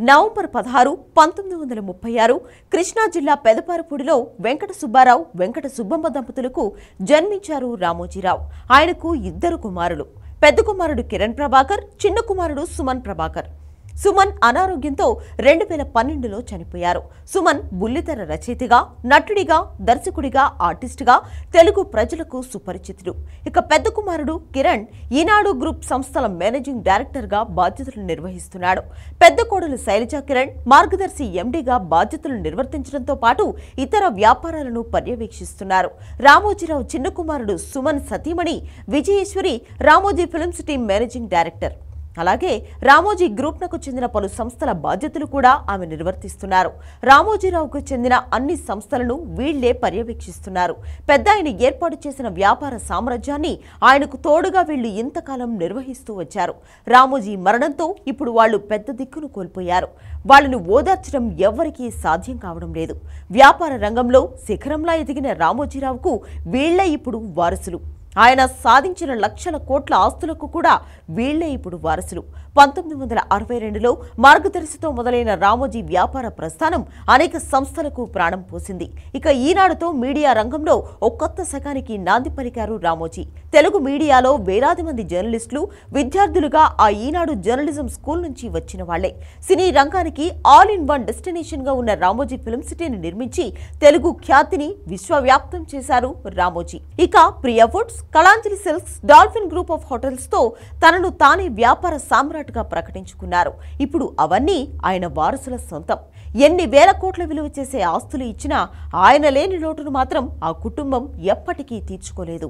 November 16, 1936 Krishna జిల్లా పెదపారపూడిలో వెంకట సుబ్బారావు, వెంకట సుబ్బమ్మ దంపతులకు జన్మించారు రామోజీరావు. ఆయనకు ఇద్దరు కుమారులు. పెద్ద కుమారుడు కిరణ్ ప్రభాకర్, చిన్న కుమారుడు సుమన్ ప్రభాకర్. సుమన్ అనారోగ్యంతో 2012లో చనిపోయారు. సుమన్ బుల్లితెర రచయితగా, నటుడిగా, దర్శకుడిగా, ఆర్టిస్టుగా తెలుగు ప్రజలకు సుపరిచితుడు. ఇక పెద్ద కుమారుడు కిరణ్ ఈనాడు గ్రూప్ సంస్థల మేనేజింగ్ డైరెక్టర్గా బాధ్యతలు నిర్వహిస్తున్నాడు. పెద్ద కోడలు శైలజా కిరణ్ మార్గదర్శి ఎండీగా బాధ్యతలు నిర్వర్తించడంతో పాటు ఇతర వ్యాపారాలను పర్యవేక్షిస్తున్నారు. రామోజీరావు చిన్న కుమారుడు సుమన్ సతీమణి Vijayeshwari Ramoji film city managing director. అలాగే రామోజీ గ్రూప్నకు చెందిన పలు సంస్థల బాధ్యతలు కూడా ఆమె నిర్వర్తిస్తున్నారు. రామోజీరావుకు చెందిన అన్ని సంస్థలను వీళ్లే పర్యవేక్షిస్తున్నారు. పెద్ద ఆయన ఏర్పాటు చేసిన వ్యాపార సామ్రాజ్యాన్ని ఆయనకు తోడుగా వీళ్లు ఇంతకాలం నిర్వహిస్తూ వచ్చారు. రామోజీ మరణంతో ఇప్పుడు వాళ్లు పెద్ద దిక్కును కోల్పోయారు. వాళ్లను ఓదార్చడం ఎవ్వరికీ సాధ్యం కావడం లేదు. వ్యాపార రంగంలో శిఖరంలా ఎదిగిన రామోజీరావుకు వీళ్లే ఇప్పుడు వారసులు. ఆయన సాధించిన లక్షల కోట్ల ఆస్తులకు కూడా వీళ్లే ఇప్పుడు వారసులు. 1962లో మార్గదర్శితో మొదలైన రామోజీ వ్యాపార ప్రస్థానం అనేక సంస్థలకు ప్రాణం పోసింది. ఇక ఈనాడుతో మీడియా రంగంలో ఓ కొత్త శకానికి నాంది పలికారు రామోజీ. తెలుగు మీడియాలో వేలాది మంది జర్నలిస్టులు విద్యార్థులుగా ఆ ఈనాడు జర్నలిజం స్కూల్ నుంచి వచ్చిన వాళ్లే. సినీ రంగానికి ఆల్ ఇన్ వన్ డెస్టినేషన్ గా ఉన్న రామోజీ ఫిల్మ్ సిటీని నిర్మించి తెలుగు ఖ్యాతిని విశ్వవ్యాప్తం చేశారు రామోజీ. ఇక Priya foods, Kalanjali silks, dolphin group of hotels తో తనను తానే వ్యాపార సామ్రాట్గా ప్రకటించుకున్నారు. ఇప్పుడు అవన్నీ ఆయన వారసుల సొంతం. ఎన్ని వేల కోట్ల విలువ చేసే ఆస్తులు ఇచ్చినా ఆయన లేని లోటును మాత్రం ఆ కుటుంబం ఎప్పటికీ తీర్చుకోలేదు.